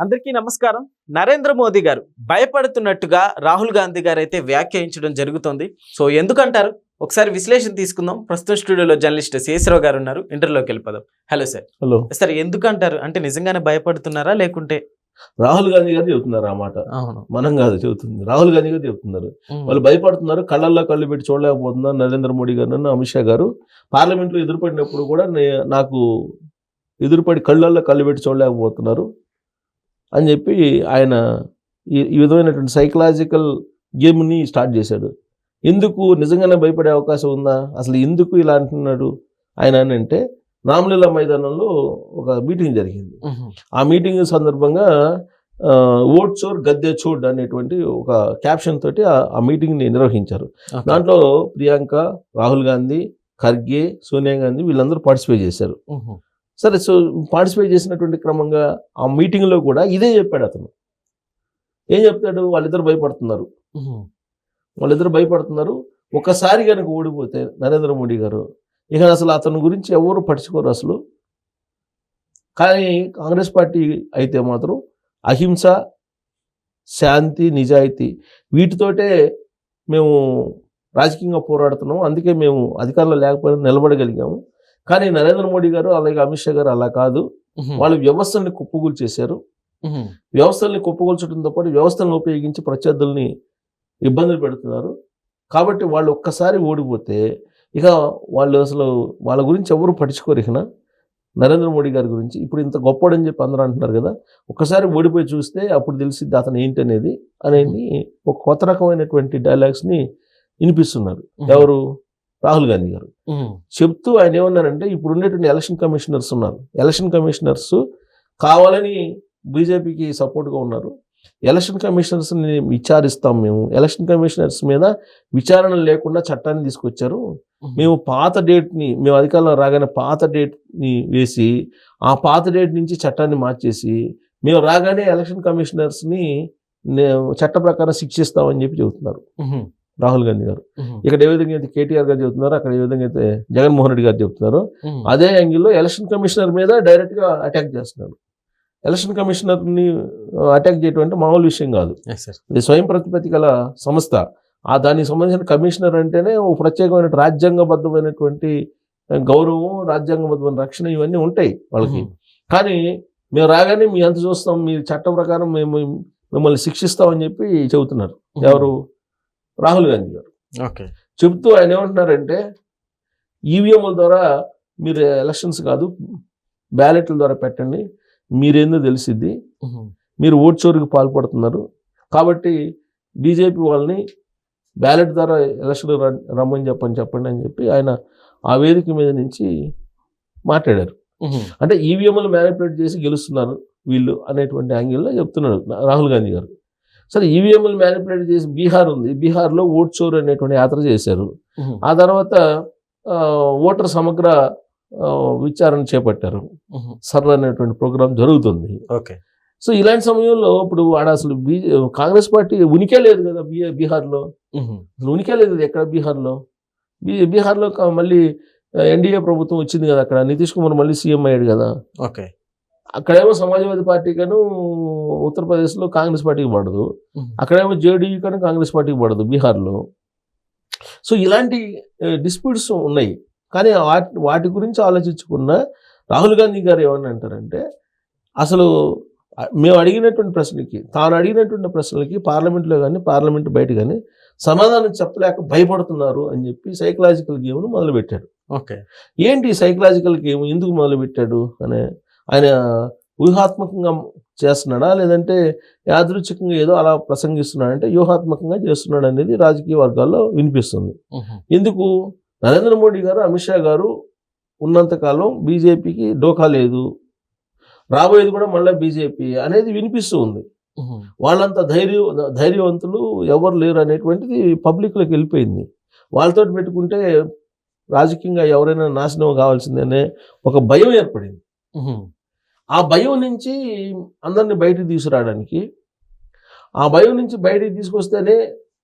అందరికీ నమస్కారం. నరేంద్ర మోదీ గారు భయపడుతున్నట్టుగా రాహుల్ గాంధీ గారు అయితే వ్యాఖ్యానించడం జరుగుతుంది. సో ఎందుకంటారు? ఒకసారి విశ్లేషణ తీసుకుందాం. ప్రస్తుతం స్టూడియోలో జర్నలిస్ట్ శేషరావు గారు ఉన్నారు. ఇంటర్లోకి వెళ్ళిపోదాం. Hello sir. హలో సార్, ఎందుకంటారు? అంటే నిజంగానే భయపడుతున్నారా లేకుంటే? రాహుల్ గాంధీ గారు చెబుతున్నారు ఆ మాట. అవును. మనం కాదు చెబుతుంది, రాహుల్ గాంధీ గారు చెబుతున్నారు. వాళ్ళు భయపడుతున్నారు, కళ్ళల్లో కళ్ళు పెట్టి చూడలేకపోతున్నారు. నరేంద్ర మోడీ గారు, అమిత్ షా గారు పార్లమెంట్లో ఎదురుపడినప్పుడు కూడా నాకు ఎదురుపడి కళ్ళల్లో కళ్ళు పెట్టి చూడలేకపోతున్నారు అని చెప్పి ఆయన ఈ విధమైనటువంటి సైకలాజికల్ గేమ్ని స్టార్ట్ చేశాడు. ఎందుకు నిజంగానే భయపడే అవకాశం ఉందా? అసలు ఎందుకు ఇలా అంటున్నాడు ఆయన అని అంటే, రామ్లీలా మైదానంలో ఒక మీటింగ్ జరిగింది. ఆ మీటింగ్ సందర్భంగా ఓట్ చోర్ గద్దె చోడ్ అనేటువంటి ఒక క్యాప్షన్ తోటి ఆ మీటింగ్ని నిర్వహించారు. దాంట్లో ప్రియాంక, రాహుల్ గాంధీ, ఖర్గే, సోనియా గాంధీ వీళ్ళందరూ పార్టిసిపేట్ చేశారు. సరే, సో పార్టిసిపేట్ చేసినటువంటి క్రమంగా ఆ మీటింగ్లో కూడా ఇదే చెప్పాడు అతను. ఏం చెప్తాడు? వాళ్ళిద్దరు భయపడుతున్నారు. ఒక్కసారి కనుక ఓడిపోతే నరేంద్ర మోడీ గారు ఇక అసలు అతని గురించి ఎవరు పట్టించుకోరు అసలు. కానీ కాంగ్రెస్ పార్టీ అయితే మాత్రం అహింస, శాంతి, నిజాయితీ వీటితోటే మేము రాజకీయంగా పోరాడుతున్నాము, అందుకే మేము అధికారంలో లేకపోయినా నిలబడగలిగాము. కానీ నరేంద్ర మోడీ గారు అలాగే అమిత్ షా గారు అలా కాదు. వాళ్ళు వ్యవస్థల్ని కుప్పగూలు చేశారు. వ్యవస్థల్ని కుప్పగూల్చడంతో పాటు వ్యవస్థలను ఉపయోగించి ప్రత్యర్థుల్ని ఇబ్బందులు పెడుతున్నారు. కాబట్టి వాళ్ళు ఒక్కసారి ఓడిపోతే ఇక వాళ్ళు అసలు వాళ్ళ గురించి ఎవరు పట్టించుకోరు. ఇక నరేంద్ర మోడీ గారి గురించి ఇప్పుడు ఇంత గొప్పడని చెప్పి అందరూ అంటున్నారు కదా, ఒక్కసారి ఓడిపోయి చూస్తే అప్పుడు తెలిసిద్ది అతను ఏంటి అనేది ఒక కొత్త రకమైనటువంటి డైలాగ్స్ని వినిపిస్తున్నారు. ఎవరు? రాహుల్ గాంధీ గారు చెప్తూ ఆయన ఏమన్నారంటే, ఇప్పుడు ఉండేటువంటి ఎలక్షన్ కమిషనర్స్ ఉన్నారు, ఎలక్షన్ కమిషనర్స్ కావాలని బీజేపీకి సపోర్ట్గా ఉన్నారు. ఎలక్షన్ కమిషనర్స్ని విచారిస్తాం మేము, ఎలక్షన్ కమిషనర్స్ మీద విచారణ లేకుండా చట్టాన్ని తీసుకొచ్చారు. మేము మేము అధికారంలో రాగానే పాత డేట్ని వేసి ఆ పాత డేట్ నుంచి చట్టాన్ని మార్చేసి మేము రాగానే ఎలక్షన్ కమిషనర్స్ని చట్ట ప్రకారం శిక్షిస్తామని చెప్పి చెబుతున్నారు రాహుల్ గాంధీ గారు. ఇక్కడ ఏ విధంగా అయితే కేటీఆర్ గారు చెబుతున్నారు, అక్కడ ఏ విధంగా అయితే జగన్మోహన్ రెడ్డి గారు చెబుతున్నారు, అదే యాంగిల్లో ఎలక్షన్ కమిషనర్ మీద డైరెక్ట్గా అటాక్ చేస్తున్నారు. ఎలక్షన్ కమిషనర్ని అటాక్ చేయడం అంటే మామూలు విషయం కాదు. ఇది స్వయం ప్రతిపత్తి గల సంస్థ. దానికి సంబంధించిన కమిషనర్ అంటేనే ఒక ప్రత్యేకమైన రాజ్యాంగబద్ధమైనటువంటి గౌరవం, రాజ్యాంగబద్ధమైన రక్షణ ఇవన్నీ ఉంటాయి వాళ్ళకి. కానీ మేము రాగానే మీ అంత చూస్తాం, మీ చట్టం ప్రకారం మేము మిమ్మల్ని శిక్షిస్తామని చెప్పి చెబుతున్నారు. ఎవరు? రాహుల్ గాంధీ గారు. చెబుతూ ఆయన ఏమంటున్నారంటే, ఈవీఎంల ద్వారా మీరు ఎలక్షన్స్ కాదు బ్యాలెట్ల ద్వారా పెట్టండి, మీరేందో తెలిసిద్ది, మీరు ఓట్ చోరుకి పాల్పడుతున్నారు, కాబట్టి బీజేపీ వాళ్ళని బ్యాలెట్ ద్వారా ఎలక్షన్ రమ్మని చెప్పండి అని చెప్పి ఆయన ఆ వేదిక మీద నుంచి మాట్లాడారు. అంటే ఈవీఎంలు మ్యానిపులేట్ చేసి గెలుస్తున్నారు వీళ్ళు అనేటువంటి యాంగిల్లో చెప్తున్నాడు రాహుల్ గాంధీ గారు. సరే, ఈవీఎంలు మ్యానిపులేట్ చేసి బీహార్ ఉంది, బీహార్లో ఓట్ చోరు అనేటువంటి యాత్ర చేశారు. ఆ తర్వాత ఓటర్ సమగ్ర విచారణ చేపట్టారు. సర్ అనేటువంటి ప్రోగ్రాం జరుగుతుంది. సో ఇలాంటి సమయంలో ఇప్పుడు అసలు కాంగ్రెస్ పార్టీ ఉనికే లేదు కదా బీహార్లో. ఉనికే లేదు ఎక్కడ బీహార్లో మళ్ళీ ఎన్డీఏ ప్రభుత్వం వచ్చింది కదా, అక్కడ నితీష్ కుమార్ మళ్ళీ సీఎం అయ్యాడు కదా. అక్కడేమో సమాజ్వాదీ పార్టీకను ఉత్తరప్రదేశ్లో కాంగ్రెస్ పార్టీకి పడదు, అక్కడేమో జేడీయూ కను కాంగ్రెస్ పార్టీకి పడదు బీహార్లో. సో ఇలాంటి డిస్ప్యూట్స్ ఉన్నాయి. కానీ వాటి గురించి ఆలోచించుకున్న రాహుల్ గాంధీ గారు ఏమని అంటారంటే, అసలు తాను అడిగినటువంటి ప్రశ్నలకి పార్లమెంట్లో కానీ పార్లమెంట్ బయట కానీ సమాధానం చెప్పలేక భయపడుతున్నారు అని చెప్పి సైకలాజికల్ గేమ్ను మొదలుపెట్టాడు. ఏంటి సైకలాజికల్ గేమ్ ఎందుకు మొదలుపెట్టాడు అని ఆయన వ్యూహాత్మకంగా చేస్తున్నాడా, లేదంటే యాదృచ్ఛికంగా ఏదో అలా ప్రసంగిస్తున్నాడంటే వ్యూహాత్మకంగా చేస్తున్నాడు అనేది రాజకీయ వర్గాల్లో వినిపిస్తుంది. ఎందుకు? నరేంద్ర మోడీ గారు, అమిత్ షా గారు ఉన్నంతకాలం బీజేపీకి డోకా లేదు, రాబోయేది కూడా మళ్ళీ బీజేపీ అనేది వినిపిస్తూ ఉంది. వాళ్ళంత ధైర్యవంతులు ఎవరు లేరు అనేటువంటిది పబ్లిక్లోకి వెళ్ళిపోయింది. వాళ్ళతో పెట్టుకుంటే రాజకీయంగా ఎవరైనా నాశనం కావాల్సిందనే ఒక భయం ఏర్పడింది. ఆ భయం నుంచి అందరినీ బయటికి తీసుకురావడానికి, ఆ భయం నుంచి బయటికి తీసుకొస్తేనే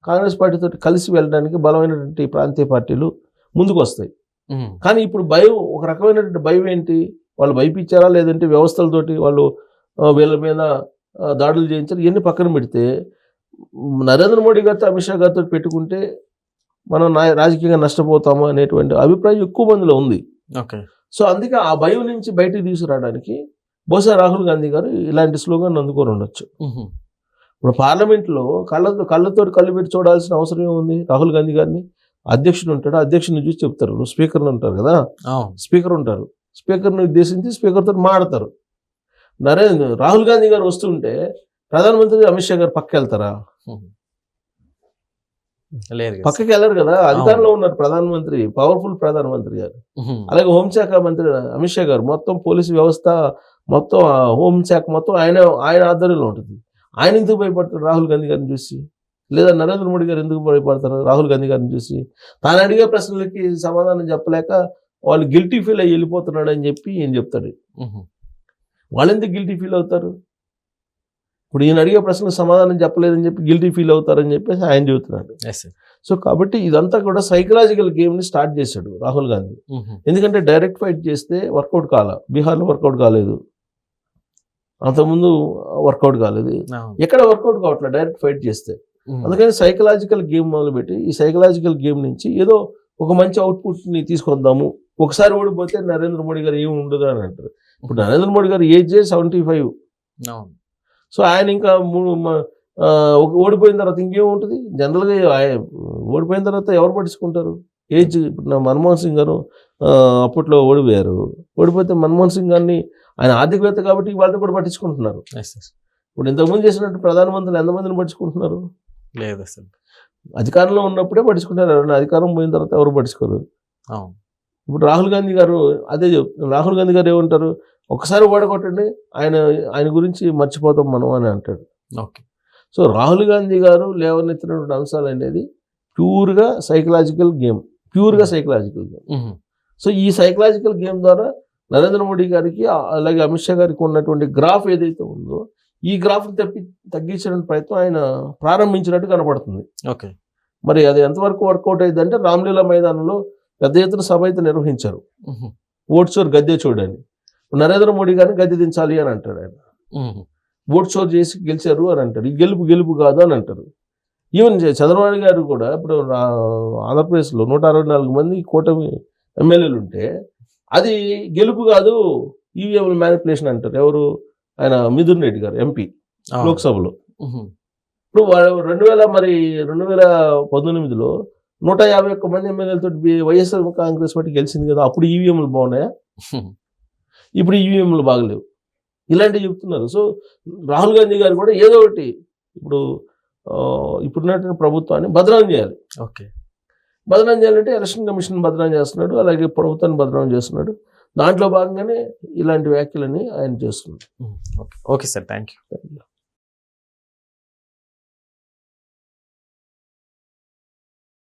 కాంగ్రెస్ పార్టీతో కలిసి వెళ్ళడానికి బలమైనటువంటి ప్రాంతీయ పార్టీలు ముందుకు వస్తాయి. కానీ ఇప్పుడు భయం, ఒక రకమైనటువంటి భయం ఏంటి? వాళ్ళు భయపించారా, లేదంటే వ్యవస్థలతోటి వాళ్ళు వీళ్ళ మీద దాడులు చేయించారు. ఇవన్నీ పక్కన పెడితే నరేంద్ర మోడీ గారితో అమిత్ షా గారితో పెట్టుకుంటే మనం రాజకీయంగా నష్టపోతాము అనేటువంటి అభిప్రాయం ఎక్కువ మందిలో ఉంది. ఓకే. సో అందుకే ఆ భయం నుంచి బయటికి తీసుకురావడానికి బహుశా రాహుల్ గాంధీ గారు ఇలాంటి స్లోగన్ అందుకొని ఉండొచ్చు. ఇప్పుడు పార్లమెంట్లో కళ్ళతో కళ్ళు పెట్టి చూడాల్సిన అవసరం ఏముంది? రాహుల్ గాంధీ గారిని అధ్యక్షుడు ఉంటాడు, అధ్యక్షుడిని చూసి చెప్తారు. స్పీకర్లు ఉంటారు కదా, స్పీకర్ ఉంటారు, స్పీకర్ని ఉద్దేశించి స్పీకర్తో మాడతారు. రాహుల్ గాంధీ గారు వస్తుంటే ప్రధానమంత్రి అమిత్ షా గారు పక్కకి వెళ్తారా? పక్కకి వెళ్ళరు కదా. అధికారంలో ఉన్నారు ప్రధానమంత్రి, పవర్ఫుల్ ప్రధానమంత్రి గారు. అలాగే హోంశాఖ మంత్రి అమిత్ షా గారు, మొత్తం పోలీసు వ్యవస్థ మొత్తం హోంశాఖ మొత్తం ఆయన ఆధ్వర్యంలో ఉంటుంది. ఆయన ఎందుకు భయపడతారు రాహుల్ గాంధీ గారిని చూసి? లేదా నరేంద్ర మోడీ గారు ఎందుకు భయపడతారు రాహుల్ గాంధీ గారిని చూసి? తాను అడిగే ప్రశ్నలకి సమాధానం చెప్పలేక వాళ్ళు గిల్టీ ఫీల్ అయ్యి వెళ్ళిపోతున్నాడు అని చెప్పి ఈయన చెప్తాడు. వాళ్ళు ఎందుకు గిల్టీ ఫీల్ అవుతారు? ఇప్పుడు ఈయన అడిగే ప్రశ్నలకు సమాధానం చెప్పలేదని చెప్పి గిల్టీ ఫీల్ అవుతారని చెప్పేసి ఆయన చెబుతున్నాడు. సో కాబట్టి ఇదంతా కూడా సైకలాజికల్ గేమ్ని స్టార్ట్ చేశాడు రాహుల్ గాంధీ. ఎందుకంటే డైరెక్ట్ ఫైట్ చేస్తే వర్కౌట్ కాల, బీహార్లో వర్కౌట్ కాలేదు, అంతకుముందు వర్కౌట్ కాలేదు, ఎక్కడ వర్కౌట్ కావట్లేదు డైరెక్ట్ ఫైట్ చేస్తే. అందుకని సైకలాజికల్ గేమ్ మొదలుపెట్టి ఈ సైకలాజికల్ గేమ్ నుంచి ఏదో ఒక మంచి అవుట్పుట్ని తీసుకొద్దాము. ఒకసారి ఓడిపోతే నరేంద్ర మోడీ గారు ఏమి ఉండదు అని అంటారు. ఇప్పుడు నరేంద్ర మోడీ గారు ఏజ్ 75. సో ఆయన ఇంకా ఓడిపోయిన తర్వాత ఇంకేముంటుంది? జనరల్గా ఓడిపోయిన తర్వాత ఎవరు పట్టించుకుంటారు? ఏజ్ ఇప్పుడు మన్మోహన్ సింగ్ గారు అప్పట్లో ఓడిపోయారు. ఓడిపోతే మన్మోహన్ సింగ్ గారిని ఆయన ఆర్థికవేత్త కాబట్టి వాళ్ళు కూడా పట్టించుకుంటున్నారు. ఇప్పుడు ఇంతకుముందు చేసినట్టు ప్రధానమంత్రులు ఎంతమందిని పట్టించుకుంటున్నారు? లేదు అసలు. అధికారంలో ఉన్నప్పుడే పట్టించుకుంటారు, అధికారం పోయిన తర్వాత ఎవరు పట్టించుకోరు. ఇప్పుడు రాహుల్ గాంధీ గారు అదే చెప్తున్నారు. రాహుల్ గాంధీ గారు ఏమంటారు? ఒకసారి ఓడగొట్టండి, ఆయన గురించి మర్చిపోతాం మనం అని అంటాడు. ఓకే. సో రాహుల్ గాంధీ గారు లేవనెత్తినటువంటి అంశాలు అనేది ప్యూర్గా సైకలాజికల్ గేమ్. సో ఈ సైకలాజికల్ గేమ్ ద్వారా నరేంద్ర మోడీ గారికి అలాగే అమిత్ షా గారికి ఉన్నటువంటి గ్రాఫ్ ఏదైతే ఉందో ఈ గ్రాఫ్ని తగ్గించడానికి ప్రయత్నం ఆయన ప్రారంభించినట్టు కనపడుతుంది. ఓకే. మరి అది ఎంతవరకు వర్కౌట్ అయింది అంటే రామ్లీలా మైదానంలో పెద్ద ఎత్తున సభ అయితే నిర్వహించారు. ఓట్ షోర్ గద్దె చూడని, నరేంద్ర మోడీ గారిని గద్దె దించాలి అని అంటాడు ఆయన. ఓట్ షోర్ చేసి గెలిచారు అని అంటారు. ఈ గెలుపు కాదు అని అంటారు. ఈవెన్ చంద్రబాబు గారు కూడా ఇప్పుడు ఆంధ్రప్రదేశ్లో 164 మంది కూటమి ఎమ్మెల్యేలు ఉంటే అది గెలుపు కాదు, ఈవీఎంల మ్యానిపులేషన్ అంటారు. ఎవరు? ఆయన మిథున్ రెడ్డి గారు, ఎంపీ లోక్సభలో. ఇప్పుడు 2019లో 151 మంది ఎమ్మెల్యేలతో వైఎస్ఆర్ కాంగ్రెస్ పార్టీ గెలిచింది కదా. అప్పుడు ఈవీఎంలు బాగున్నాయా? ఇప్పుడు ఈవీఎంలు బాగలేవు. ఇలాంటివి చెప్తున్నారు. సో రాహుల్ గాంధీ గారు కూడా ఏదో ఒకటి ఇప్పుడున్నటువంటి ప్రభుత్వాన్ని బదనాం చేయాలి. ఓకే. బదనాం చేయాలంటే ఎలక్షన్ కమిషన్ బదనాం చేస్తున్నాడు, అలాగే ప్రభుత్వాన్ని బదనాం చేస్తున్నాడు. దాంట్లో భాగంగానే ఇలాంటి వ్యాఖ్యలని ఆయన చేస్తున్నాడు. Okay sir, thank you.